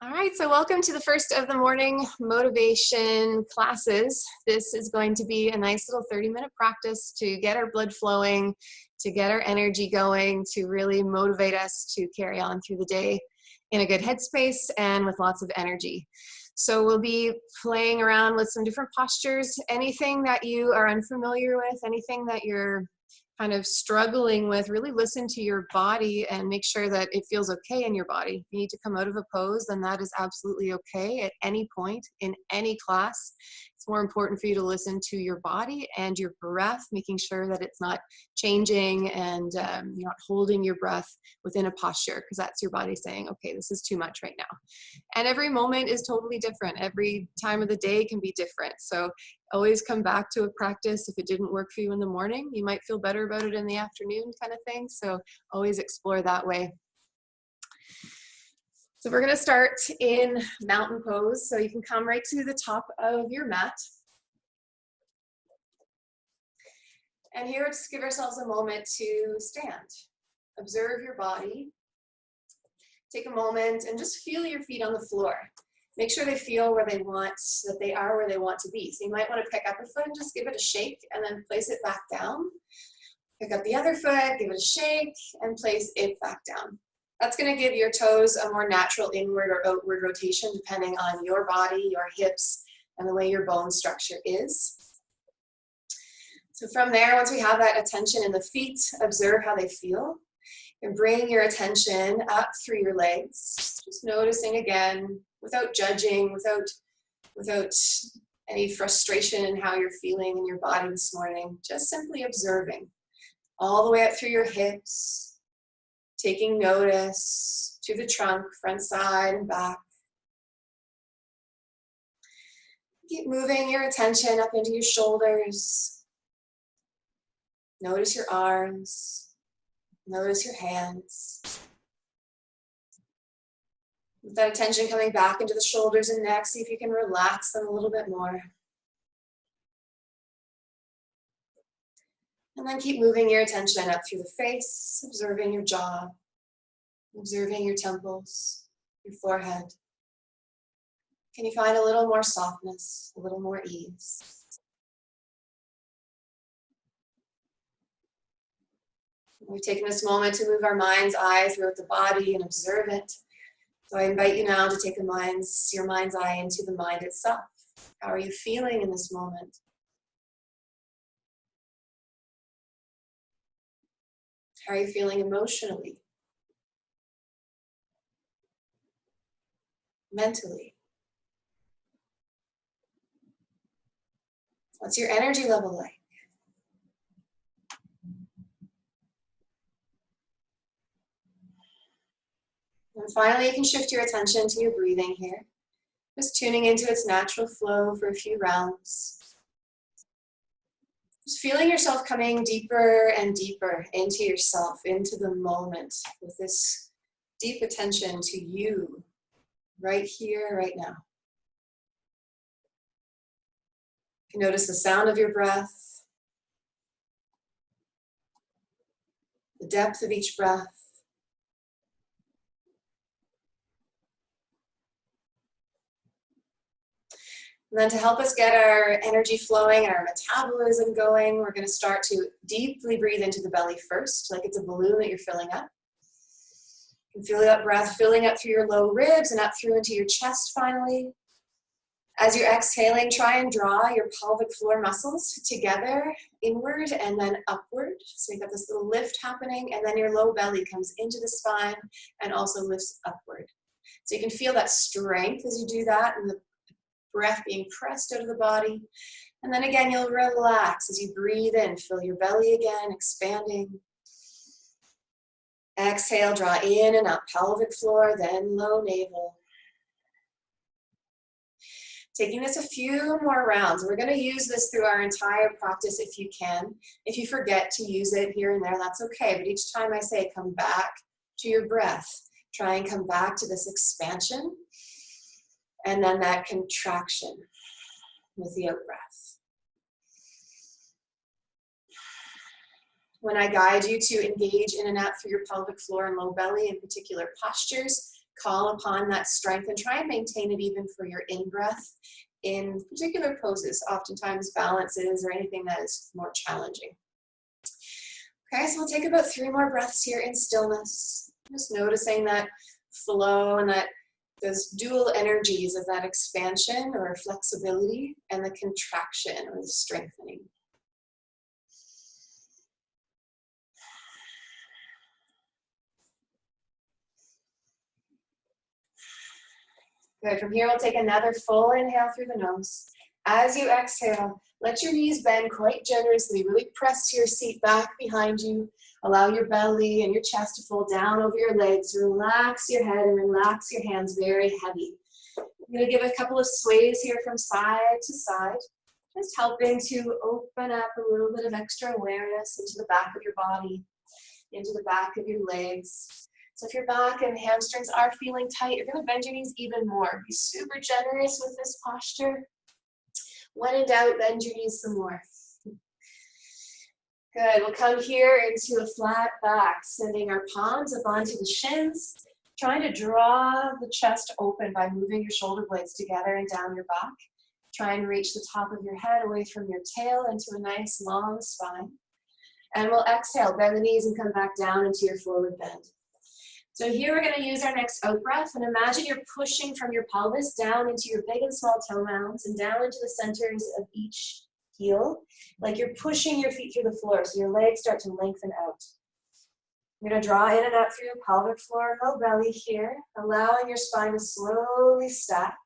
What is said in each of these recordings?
All right, so welcome to the first of the morning motivation classes. This is going to be a nice little 30-minute practice to get our blood flowing, to get our energy going, to really motivate us to carry on through the day in a good headspace and with lots of energy. So we'll be playing around with some different postures. Anything that you are unfamiliar with, anything that you're kind of struggling with, really listen to your body and make sure that it feels okay in your body. If you need to come out of a pose, then that is absolutely okay at any point in any class. It's more important for you to listen to your body and your breath, making sure that it's not changing and you're not holding your breath within a posture, because that's your body saying, okay, this is too much right now. And every moment is totally different. Every time of the day can be different. So always come back to a practice. If it didn't work for you in the morning, you might feel better about it in the afternoon, kind of thing. So always explore that way. So we're going to start in mountain pose. So you can come right to the top of your mat. And here, just give ourselves a moment to stand. Observe your body. Take a moment and just feel your feet on the floor. Make sure they feel where they want, that they are where they want to be. So you might want to pick up a foot and just give it a shake and then place it back down. Pick up the other foot, give it a shake, and place it back down. That's going to give your toes a more natural inward or outward rotation depending on your body, your hips, and the way your bone structure is. So from there, once we have that attention in the feet, observe how they feel. And bring your attention up through your legs, just noticing again, without judging, without any frustration in how you're feeling in your body this morning, just simply observing all the way up through your hips, taking notice to the trunk, front, side, and back. Keep moving your attention up into your shoulders. Notice your arms. Notice your hands. With that attention coming back into the shoulders and neck, see if you can relax them a little bit more. And then keep moving your attention up through the face, observing your jaw, observing your temples, your forehead. Can you find a little more softness, a little more ease? We've taken this moment to move our mind's eye throughout the body and observe it. So I invite you now to take your mind's eye into the mind itself. How are you feeling in this moment? How are you feeling emotionally? Mentally? What's your energy level like? And finally, you can shift your attention to your breathing here. Just tuning into its natural flow for a few rounds. Just feeling yourself coming deeper and deeper into yourself, into the moment, with this deep attention to you, right here, right now. You can notice the sound of your breath, the depth of each breath. And then to help us get our energy flowing and our metabolism going, we're going to start to deeply breathe into the belly first, like it's a balloon that you're filling up. You can feel that breath filling up through your low ribs and up through into your chest finally. As you're exhaling, try and draw your pelvic floor muscles together, inward and then upward. So you got this little lift happening, and then your low belly comes into the spine and also lifts upward. So you can feel that strength as you do that, and the breath being pressed out of the body. And then again, you'll relax as you breathe in. Fill your belly again, expanding. Exhale, draw in and up, pelvic floor, then low navel. Taking this a few more rounds. We're going to use this through our entire practice if you can. If you forget to use it here and there, that's okay. But each time I say come back to your breath, try and come back to this expansion. And then that contraction with the out-breath. When I guide you to engage in and out through your pelvic floor and low belly in particular postures, call upon that strength and try and maintain it even for your in-breath in particular poses, oftentimes balances or anything that is more challenging. Okay, so we'll take about 3 more breaths here in stillness. Just noticing that flow and that those dual energies of that expansion or flexibility and the contraction or the strengthening. Good, from here we'll take another full inhale through the nose. As you exhale, let your knees bend quite generously. Really press your seat back behind you. Allow your belly and your chest to fold down over your legs. Relax your head and relax your hands very heavy. I'm going to give a couple of sways here from side to side, just helping to open up a little bit of extra awareness into the back of your body, into the back of your legs. So if your back and hamstrings are feeling tight, you're going to bend your knees even more. Be super generous with this posture. When in doubt, bend your knees some more. Good, we'll come here into a flat back, sending our palms up onto the shins, trying to draw the chest open by moving your shoulder blades together and down your back. Try and reach the top of your head away from your tail into a nice long spine. And we'll exhale, bend the knees and come back down into your forward bend. So here we're going to use our next out breath, and imagine you're pushing from your pelvis down into your big and small toe mounds and down into the centers of each heel, like you're pushing your feet through the floor so your legs start to lengthen out. You're going to draw in and up through your pelvic floor, no belly here, allowing your spine to slowly stack.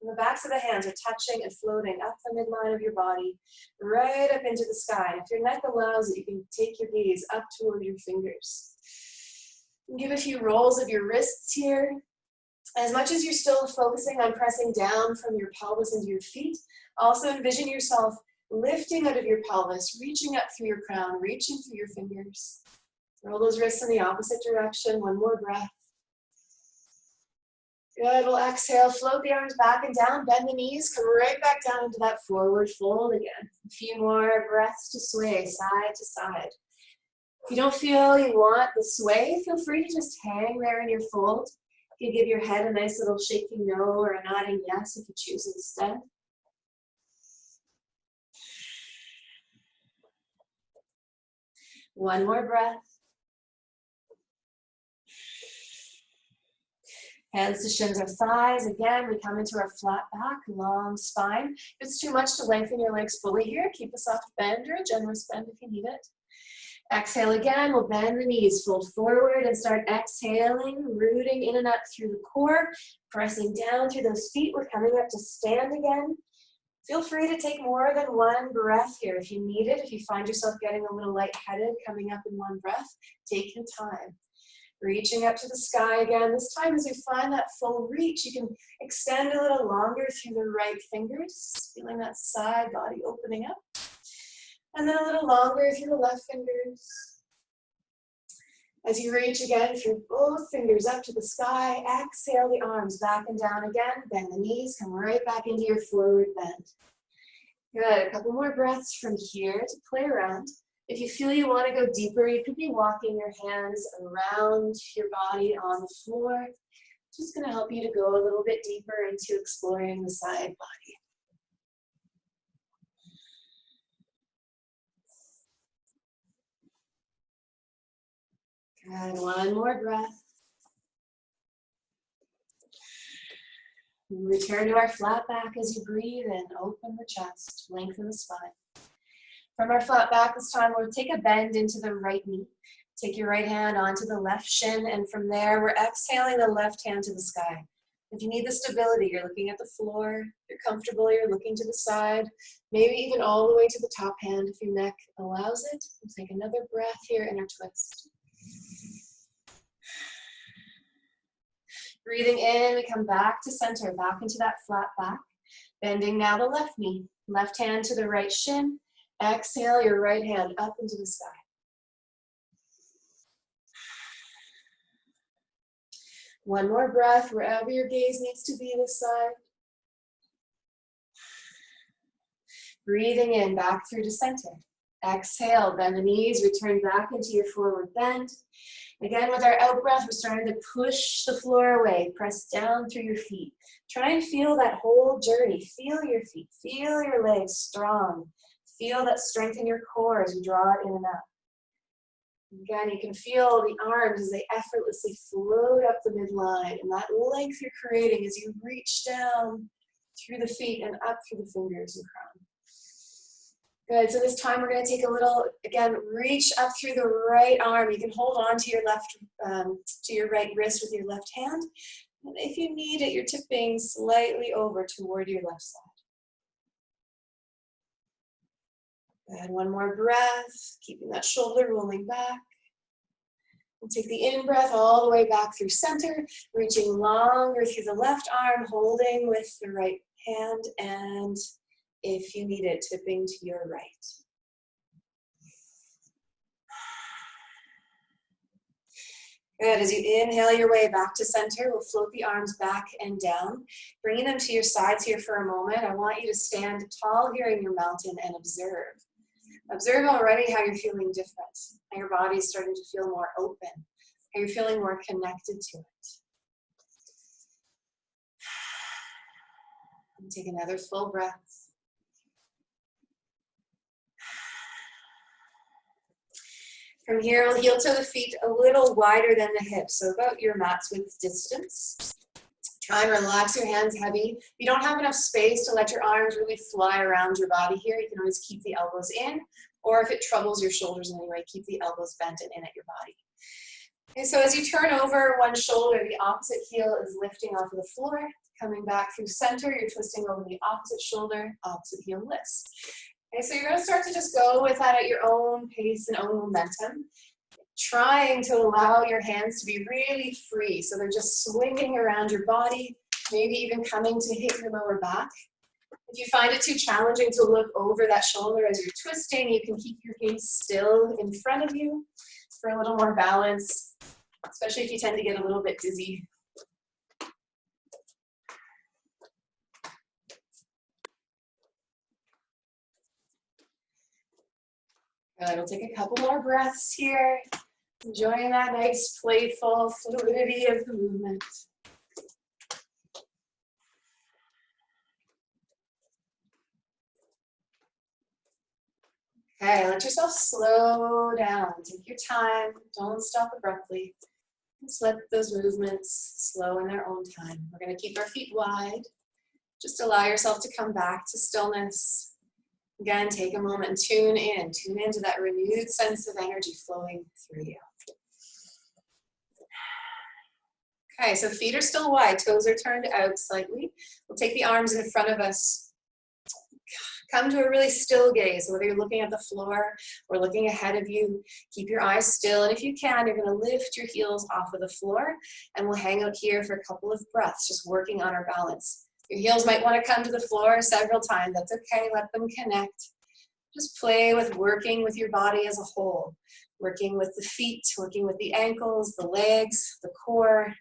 And the backs of the hands are touching and floating up the midline of your body, right up into the sky. And if your neck allows it, you can take your gaze up toward your fingers. Give a few rolls of your wrists here. As much as you're still focusing on pressing down from your pelvis into your feet, also envision yourself lifting out of your pelvis, reaching up through your crown, reaching through your fingers. Roll those wrists in the opposite direction. One more breath. Good, we'll exhale, float the arms back and down, bend the knees, come right back down into that forward fold again. A few more breaths to sway side to side. If you don't feel you want the sway, feel free to just hang there in your fold. You can give your head a nice little shaking no or a nodding yes if you choose instead. One more breath. Hands to shins or thighs. Again, we come into our flat back, long spine. If it's too much to lengthen your legs fully here, keep a soft bend or a generous bend if you need it. Exhale again, we'll bend the knees, fold forward and start exhaling, rooting in and up through the core, pressing down through those feet. We're coming up to stand again. Feel free to take more than one breath here if you need it. If you find yourself getting a little lightheaded coming up in one breath, take your time. Reaching up to the sky again. This time as you find that full reach, you can extend a little longer through the right fingers, feeling that side body opening up. And then a little longer through the left fingers. As you reach again through both fingers up to the sky, exhale the arms back and down again. Bend the knees, come right back into your forward bend. Good, a couple more breaths from here to play around. If you feel you want to go deeper, you could be walking your hands around your body on the floor. Just going to help you to go a little bit deeper into exploring the side body. Good, one more breath. Return to our flat back as you breathe in. Open the chest, lengthen the spine. From our flat back this time, we'll take a bend into the right knee. Take your right hand onto the left shin, and from there, we're exhaling the left hand to the sky. If you need the stability, you're looking at the floor. If you're comfortable, you're looking to the side, maybe even all the way to the top hand if your neck allows it. We'll take another breath here, inner twist. Breathing in, we come back to center, back into that flat back. Bending now the left knee, left hand to the right shin. Exhale your right hand up into the sky. One more breath wherever your gaze needs to be this side. Breathing in, back through to center. Exhale, bend the knees, return back into your forward bend. Again, with our out breath, we're starting to push the floor away. Press down through your feet. Try and feel that whole journey. Feel your feet. Feel your legs strong. Feel that strength in your core as you draw it in and up. Again, you can feel the arms as they effortlessly float up the midline and that length you're creating as you reach down through the feet and up through the fingers and crown. Good, so this time we're going to take a little, again, reach up through the right arm. You can hold on to your right wrist with your left hand. And if you need it, you're tipping slightly over toward your left side. Good, one more breath, keeping that shoulder rolling back. And take the in-breath all the way back through center, reaching longer through the left arm, holding with the right hand, and if you need it, tipping to your right. Good, as you inhale your way back to center, we'll float the arms back and down, bringing them to your sides here for a moment. I want you to stand tall here in your mountain and observe. Observe already how you're feeling different, how your body's starting to feel more open, how you're feeling more connected to it. And take another full breath. From here, we'll heel toe the feet a little wider than the hips, so about your mat's width distance. Try and relax your hands heavy. If you don't have enough space to let your arms really fly around your body here, you can always keep the elbows in, or if it troubles your shoulders in any way, keep the elbows bent and in at your body. Okay, so as you turn over one shoulder, the opposite heel is lifting off of the floor. Coming back through center, you're twisting over the opposite shoulder, opposite heel lifts. Okay, so you're going to start to just go with that at your own pace and own momentum, trying to allow your hands to be really free. So they're just swinging around your body, maybe even coming to hit your lower back. If you find it too challenging to look over that shoulder as you're twisting, you can keep your gaze still in front of you for a little more balance, especially if you tend to get a little bit dizzy. Good, we'll take a couple more breaths here, enjoying that nice, playful fluidity of the movement. Okay, let yourself slow down. Take your time. Don't stop abruptly. Just let those movements slow in their own time. We're going to keep our feet wide. Just allow yourself to come back to stillness. Again, take a moment and tune in. Tune into that renewed sense of energy flowing through you. Okay, so feet are still wide. Toes are turned out slightly. We'll take the arms in front of us. Come to a really still gaze, whether you're looking at the floor or looking ahead of you. Keep your eyes still, and if you can, you're going to lift your heels off of the floor, and we'll hang out here for a couple of breaths, just working on our balance. Your heels might want to come to the floor several times. That's okay. Let them connect. Just play with working with your body as a whole, working with the feet, working with the ankles, the legs, the core,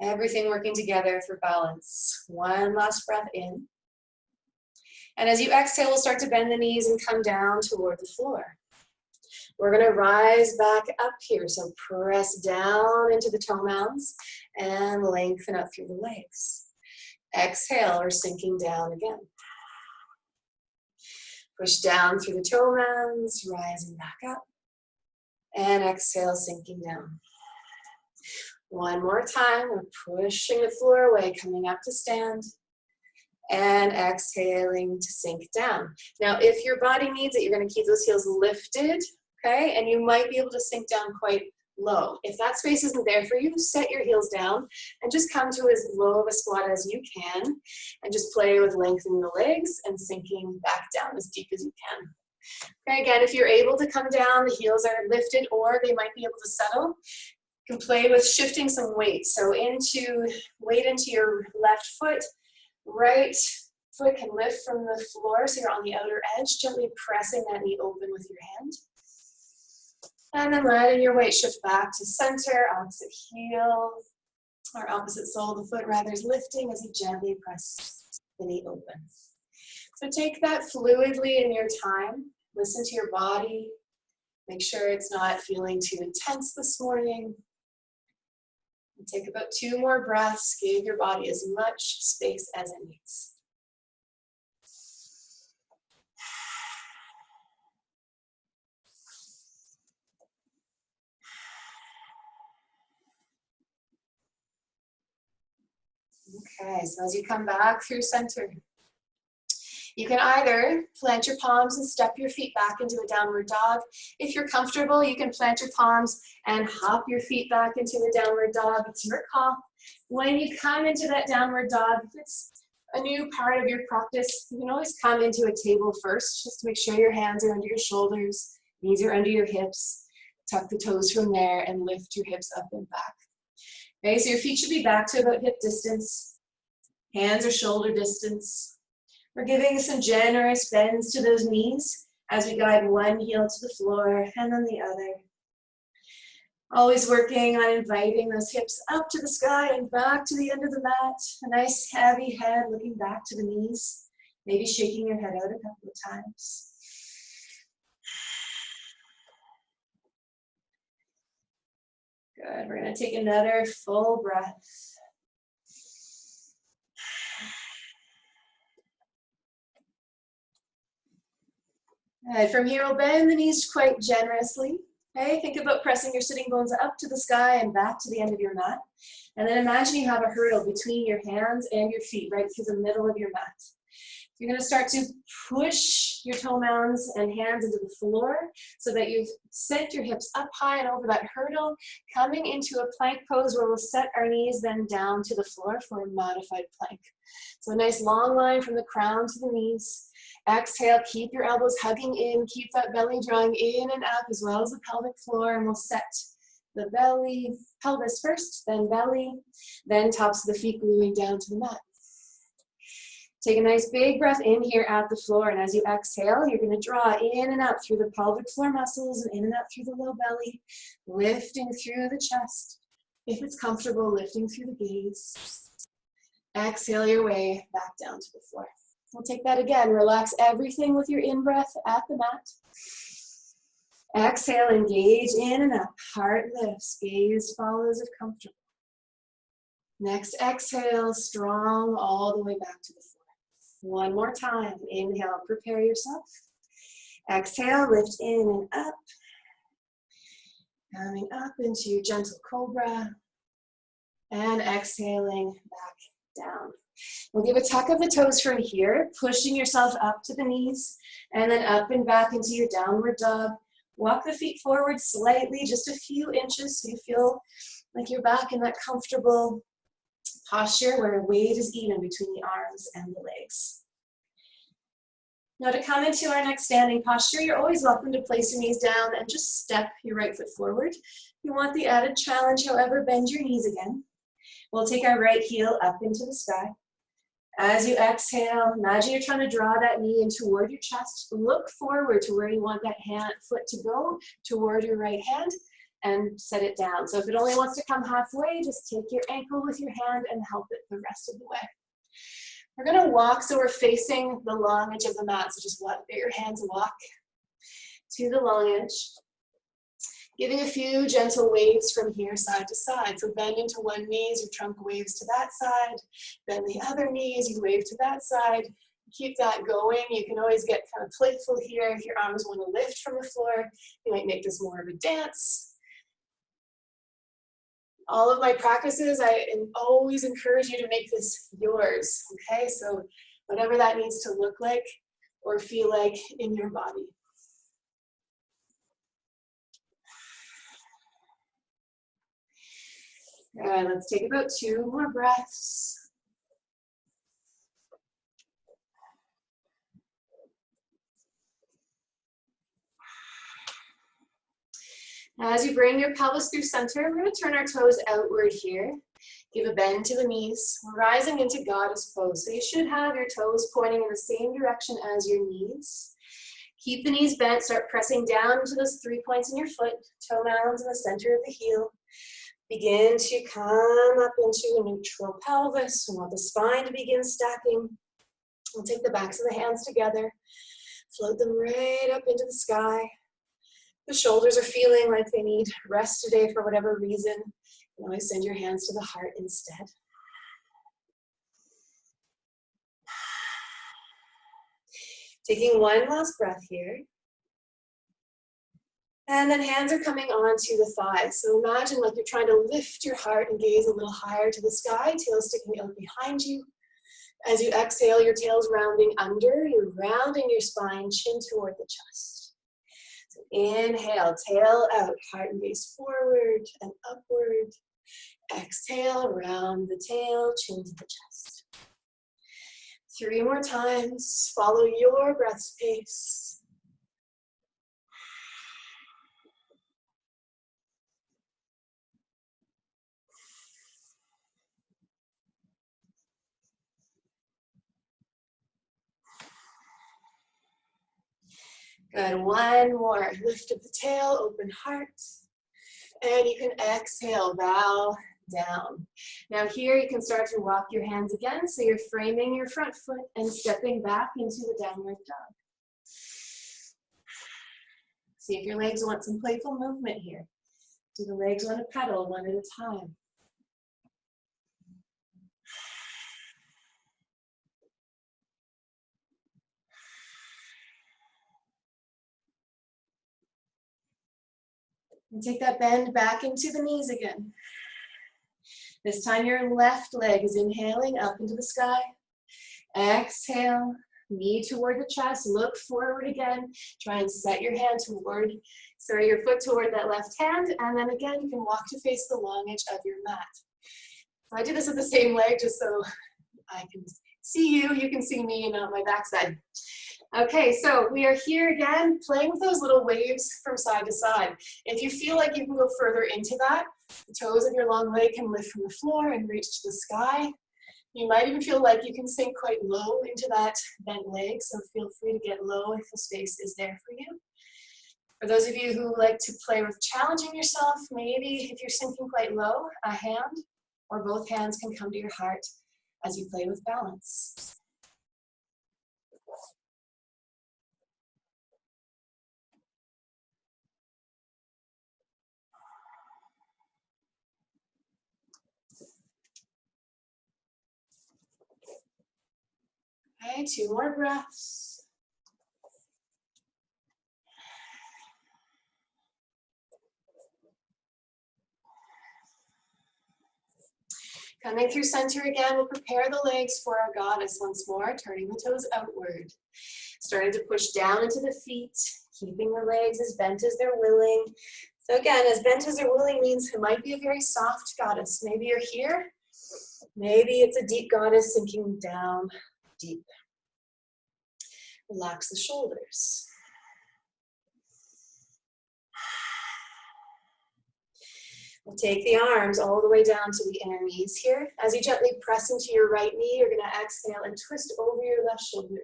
everything working together for balance. One last breath in. And as you exhale, we'll start to bend the knees and come down toward the floor. We're going to rise back up here. So press down into the toe mounds and lengthen up through the legs. Exhale, we're sinking down again. Push down through the toe mounds, rising back up. And exhale, sinking down. One more time, we're pushing the floor away, coming up to stand. And exhaling to sink down. Now, if your body needs it, you're going to keep those heels lifted, okay? And you might be able to sink down quite low. If that space isn't there for you, set your heels down and just come to as low of a squat as you can and just play with lengthening the legs and sinking back down as deep as you can. Okay, again, if you're able to come down, the heels are lifted or they might be able to settle. You can play with shifting some weight. So weight into your left foot. Right foot can lift from the floor, so you're on the outer edge, gently pressing that knee open with your hand. And then letting your weight shift back to center, opposite heel, or opposite sole of the foot rather is lifting as you gently press the knee open. So take that fluidly in your time. Listen to your body. Make sure it's not feeling too intense this morning. And take about 2 more breaths. Give your body as much space as it needs. Okay, so as you come back through center, you can either plant your palms and step your feet back into a downward dog. If you're comfortable, you can plant your palms and hop your feet back into a downward dog. It's your call. When you come into that downward dog, if it's a new part of your practice, you can always come into a table first, just to make sure your hands are under your shoulders, knees are under your hips. Tuck the toes from there and lift your hips up and back. Okay, so your feet should be back to about hip distance. Hands are shoulder distance. We're giving some generous bends to those knees as we guide one heel to the floor and then the other. Always working on inviting those hips up to the sky and back to the end of the mat. A nice heavy head looking back to the knees. Maybe shaking your head out a couple of times. Good, we're gonna take another full breath. Good. From here, we'll bend the knees quite generously. Okay, think about pressing your sitting bones up to the sky and back to the end of your mat. And then imagine you have a hurdle between your hands and your feet, right through the middle of your mat. You're gonna start to push your toe mounds and hands into the floor so that you've sent your hips up high and over that hurdle, coming into a plank pose where we'll set our knees then down to the floor for a modified plank. So a nice long line from the crown to the knees. Exhale, keep your elbows hugging in, keep that belly drawing in and up as well as the pelvic floor, and we'll set the belly, pelvis first, then belly, then tops of the feet gluing down to the mat. Take a nice big breath in here at the floor, and as you exhale, you're gonna draw in and up through the pelvic floor muscles and in and up through the low belly, lifting through the chest. If it's comfortable, lifting through the gaze. Exhale your way back down to the floor. We'll take that again. Relax everything with your in-breath at the mat. Exhale, engage in and up. Heart lifts, gaze follows if comfortable. Next exhale, strong all the way back to the floor. One more time. Inhale, prepare yourself. Exhale, lift in and up. Coming up into your gentle cobra. And exhaling back down. We'll give a tuck of the toes from here, pushing yourself up to the knees, and then up and back into your downward dog. Walk the feet forward slightly, just a few inches, so you feel like you're back in that comfortable posture where weight is even between the arms and the legs. Now to come into our next standing posture, you're always welcome to place your knees down and just step your right foot forward. If you want the added challenge, however, bend your knees again. We'll take our right heel up into the sky. As you exhale, imagine you're trying to draw that knee in toward your chest. Look forward to where you want that foot to go, toward your right hand, and set it down. So if it only wants to come halfway, just take your ankle with your hand and help it the rest of the way. We're gonna walk so we're facing the long edge of the mat. So just let your hands walk to the long edge. Giving a few gentle waves from here side to side. So bend into one knee as your trunk waves to that side. Bend the other knee as you wave to that side. Keep that going. You can always get kind of playful here. If your arms want to lift from the floor, you might make this more of a dance. All of my practices, I always encourage you to make this yours, okay? So whatever that needs to look like or feel like in your body. All right, let's take about 2 more breaths. As you bring your pelvis through center, we're going to turn our toes outward here. Give a bend to the knees. We're rising into goddess pose. So you should have your toes pointing in the same direction as your knees. Keep the knees bent. Start pressing down into those 3 points in your foot, toe mounds in the center of the heel. Begin to come up into a neutral pelvis. We want the spine to begin stacking. We'll take the backs of the hands together. Float them right up into the sky. The shoulders are feeling like they need rest today for whatever reason. You can always send your hands to the heart instead. Taking one last breath here. And then hands are coming onto the thighs. So imagine like you're trying to lift your heart and gaze a little higher to the sky, tail sticking out behind you. As you exhale, your tail's rounding under, you're rounding your spine, chin toward the chest. So inhale, tail out, heart and gaze forward and upward. Exhale, round the tail, chin to the chest. 3 more times, follow your breath's pace. Good, one more. Lift up the tail, open heart. And you can exhale, bow down. Now here you can start to walk your hands again. So you're framing your front foot and stepping back into the downward dog. See if your legs want some playful movement here. Do the legs want to pedal one at a time? And take that bend back into the knees again. This time your left leg is inhaling up into the sky. Exhale, knee toward the chest, look forward again. Try and set your hand toward, your foot toward that left hand. And then again, you can walk to face the long edge of your mat. So I do this with the same leg just so I can see you, you can see me and on my backside. Okay, so we are here again, playing with those little waves from side to side. If you feel like you can go further into that, the toes of your long leg can lift from the floor and reach to the sky. You might even feel like you can sink quite low into that bent leg, so feel free to get low if the space is there for you. For those of you who like to play with challenging yourself, maybe if you're sinking quite low, a hand or both hands can come to your heart as you play with balance. Okay, 2 more breaths. Coming through center again, we'll prepare the legs for our goddess once more, turning the toes outward. Starting to push down into the feet, keeping the legs as bent as they're willing. So again, as bent as they're willing means it might be a very soft goddess. Maybe you're here, maybe it's a deep goddess sinking down deep. Relax the shoulders. We'll take the arms all the way down to the inner knees here. As you gently press into your right knee, you're going to exhale and twist over your left shoulder.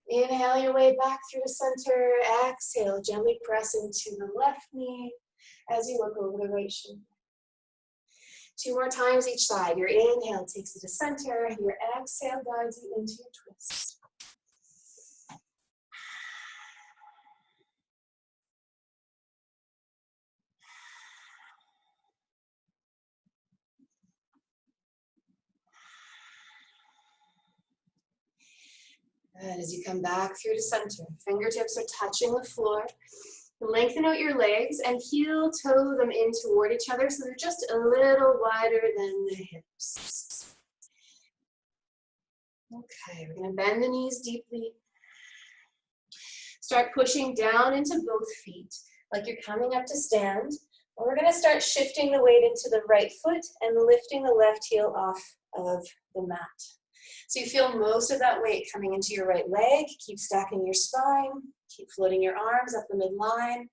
Inhale your way back through the center. Exhale, gently press into the left knee as you look over the right shoulder. 2 more times each side. Your inhale takes you to center. Your exhale guides you into your twist. Good. As you come back through to center, fingertips are touching the floor. Lengthen out your legs and heel toe them in toward each other so they're just a little wider than the hips. Okay, we're going to bend the knees deeply. Start pushing down into both feet like you're coming up to stand. And we're going to start shifting the weight into the right foot and lifting the left heel off of the mat. So you feel most of that weight coming into your right leg. Keep stacking your spine. Keep floating your arms up the midline.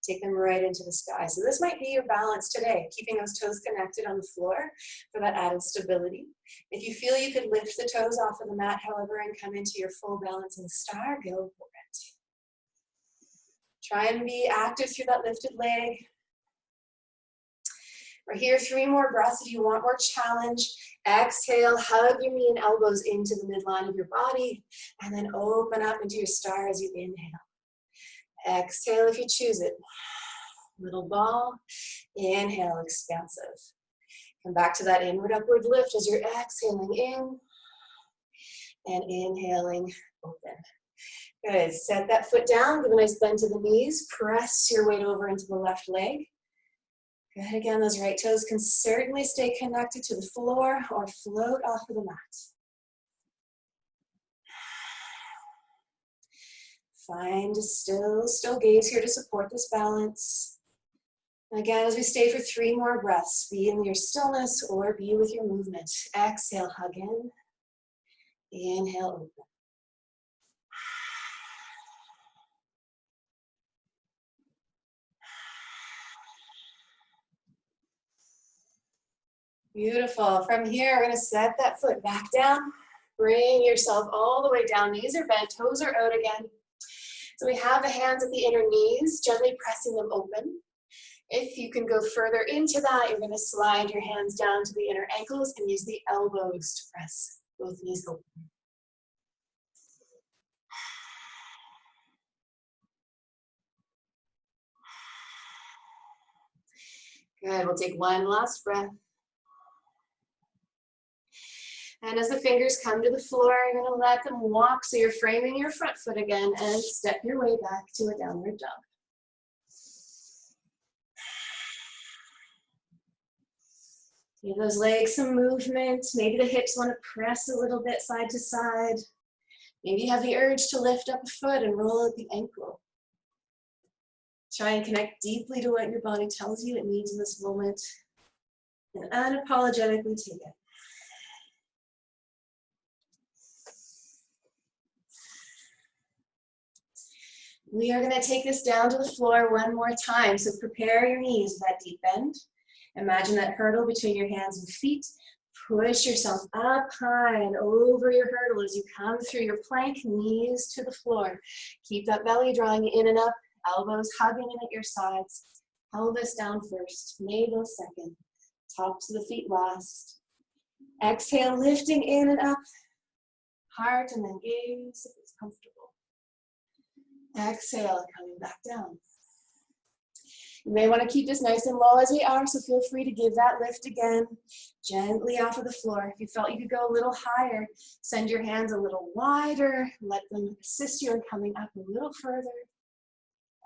Take them right into the sky. So this might be your balance today, keeping those toes connected on the floor for that added stability. If you feel you could lift the toes off of the mat, however, and come into your full balancing star, go for it. Try and be active through that lifted leg. We're here 3 more breaths if you want more challenge. Exhale, hug your knee and elbows into the midline of your body, and then open up into your star as you inhale. Exhale if you choose it. Little ball. Inhale, expansive. Come back to that inward upward lift as you're exhaling in and inhaling open. Good. Set that foot down. Give a nice bend to the knees. Press your weight over into the left leg. Good. Again, those right toes can certainly stay connected to the floor or float off of the mat. Find a still gaze here to support this balance. And again, as we stay for 3 more breaths, be in your stillness or be with your movement. Exhale, hug in. Inhale, open. Beautiful. From here, we're going to set that foot back down. Bring yourself all the way down. Knees are bent, toes are out again. So we have the hands at the inner knees, gently pressing them open. If you can go further into that, you're going to slide your hands down to the inner ankles and use the elbows to press both knees open. Good. We'll take one last breath. And as the fingers come to the floor, you're going to let them walk so you're framing your front foot again and step your way back to a downward dog. Give those legs some movement. Maybe the hips want to press a little bit side to side. Maybe you have the urge to lift up a foot and roll at the ankle. Try and connect deeply to what your body tells you it needs in this moment and unapologetically take it. We are going to take this down to the floor one more time. So prepare your knees for that deep bend. Imagine that hurdle between your hands and feet. Push yourself up high and over your hurdle as you come through your plank, knees to the floor. Keep that belly drawing in and up, elbows hugging in at your sides. Pelvis down first, navel second, tops of the feet last. Exhale, lifting in and up, heart and then gaze if it's comfortable. Exhale, coming back down. You may want to keep this nice and low as we are, so feel free to give that lift again, gently off of the floor. If you felt you could go a little higher, send your hands a little wider, let them assist you in coming up a little further,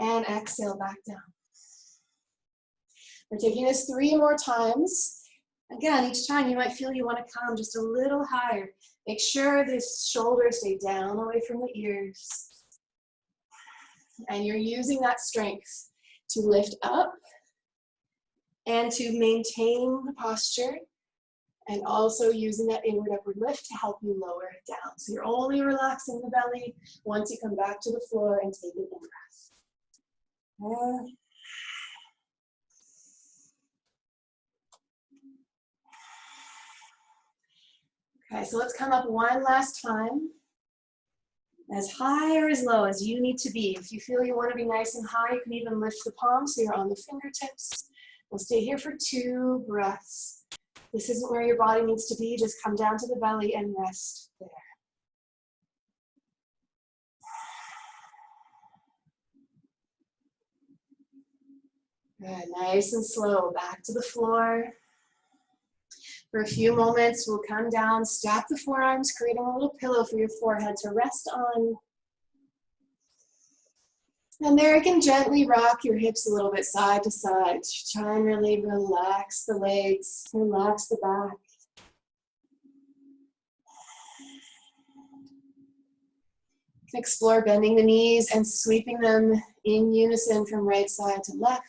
and exhale back down. We're taking this 3 more times. Again, each time you might feel you want to come just a little higher. Make sure the shoulders stay down away from the ears. And you're using that strength to lift up and to maintain the posture, and also using that inward upward lift to help you lower it down. So you're only relaxing the belly once you come back to the floor and take an in-breath. Okay, so let's come up one last time. As high or as low as you need to be. If you feel you want to be nice and high, you can even lift the palms so you're on the fingertips. We'll stay here for 2 breaths. This isn't where your body needs to be. Just come down to the belly and rest there. Good, nice and slow. Back to the floor. For a few moments, we'll come down, stack the forearms, creating a little pillow for your forehead to rest on. And there you can gently rock your hips a little bit side to side. Try and really relax the legs, relax the back. You can explore bending the knees and sweeping them in unison from right side to left.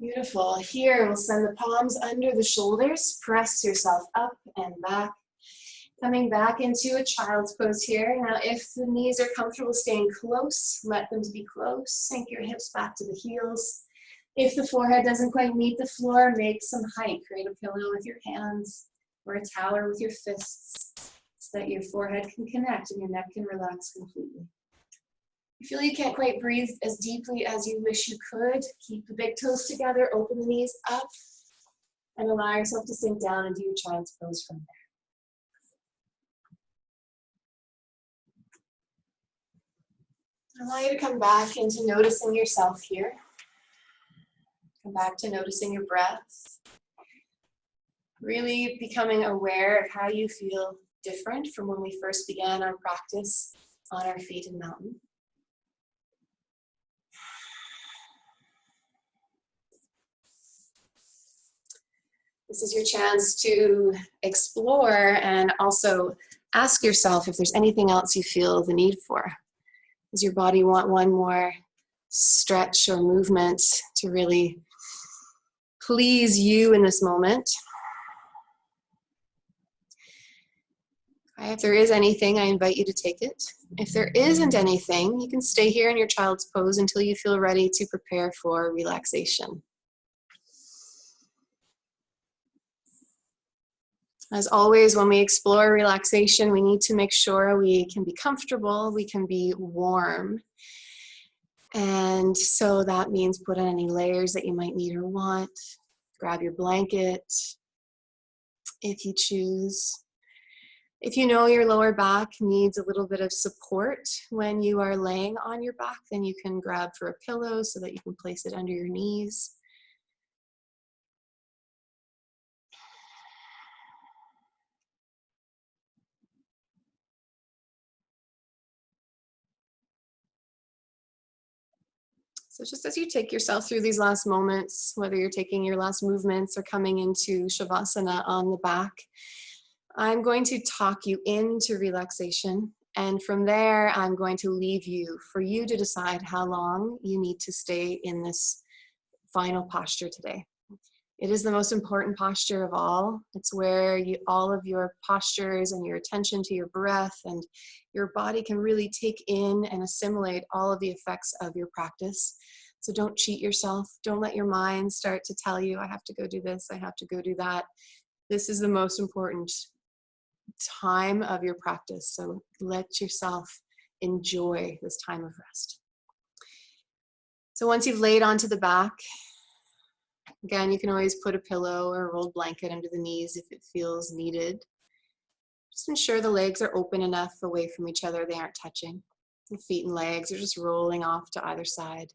Beautiful. Here, we'll send the palms under the shoulders. Press yourself up and back. Coming back into a child's pose here. Now, if the knees are comfortable staying close, let them be close. Sink your hips back to the heels. If the forehead doesn't quite meet the floor, make some height. Create a pillow with your hands or a tower with your fists so that your forehead can connect and your neck can relax completely. You feel you can't quite breathe as deeply as you wish you could. Keep the big toes together, open the knees up, and allow yourself to sink down and do your child's pose from there. I want you to come back into noticing yourself here. Come back to noticing your breath. Really becoming aware of how you feel different from when we first began our practice on our feet in mountain. This is your chance to explore and also ask yourself if there's anything else you feel the need for. Does your body want one more stretch or movement to really please you in this moment? If there is anything, I invite you to take it. If there isn't anything, you can stay here in your child's pose until you feel ready to prepare for relaxation. As always, when we explore relaxation, we need to make sure we can be comfortable, we can be warm. And so that means put on any layers that you might need or want. Grab your blanket if you choose. If you know your lower back needs a little bit of support when you are laying on your back, then you can grab for a pillow so that you can place it under your knees. So just as you take yourself through these last moments, whether you're taking your last movements or coming into Shavasana on the back, I'm going to talk you into relaxation. And from there, I'm going to leave you for you to decide how long you need to stay in this final posture today. It is the most important posture of all. It's where all of your postures and your attention to your breath and your body can really take in and assimilate all of the effects of your practice. So don't cheat yourself. Don't let your mind start to tell you, I have to go do this, I have to go do that. This is the most important time of your practice. So let yourself enjoy this time of rest. So once you've laid onto the back, again, you can always put a pillow or a rolled blanket under the knees if it feels needed. Just ensure the legs are open enough away from each other, they aren't touching. The feet and legs are just rolling off to either side.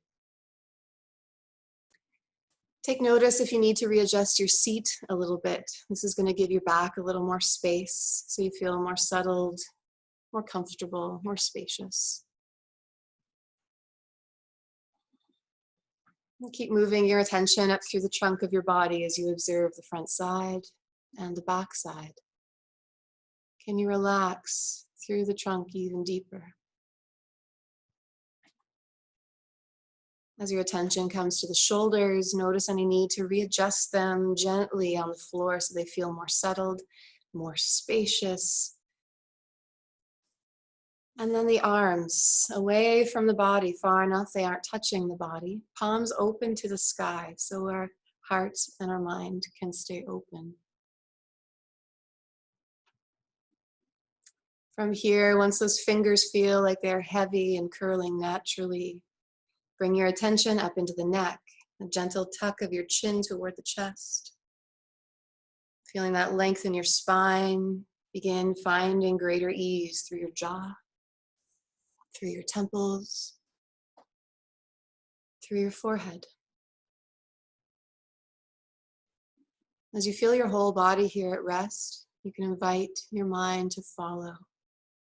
Take notice if you need to readjust your seat a little bit. This is going to give your back a little more space so you feel more settled, more comfortable, more spacious. And keep moving your attention up through the trunk of your body as you observe the front side and the back side. Can you relax through the trunk even deeper? As your attention comes to the shoulders, notice any need to readjust them gently on the floor so they feel more settled, more spacious. And then the arms, away from the body, far enough they aren't touching the body. Palms open to the sky so our heart and our mind can stay open. From here, once those fingers feel like they're heavy and curling naturally, bring your attention up into the neck, a gentle tuck of your chin toward the chest. Feeling that length in your spine, begin finding greater ease through your jaw, through your temples, through your forehead. As you feel your whole body here at rest, you can invite your mind to follow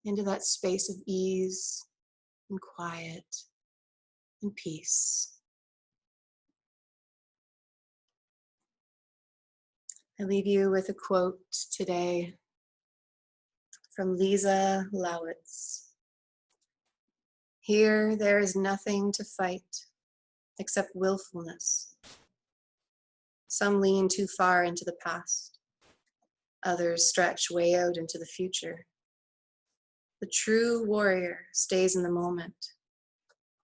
into that space of ease and quiet and peace. I leave you with a quote today from Lisa Lowitz. Here there is nothing to fight except willfulness. Some lean too far into the past. Others stretch way out into the future. The true warrior stays in the moment,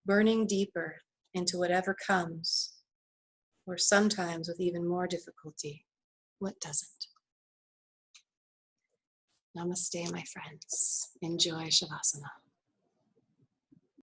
burning deeper into whatever comes or sometimes with even more difficulty, what doesn't? Namaste, my friends. Enjoy Shavasana.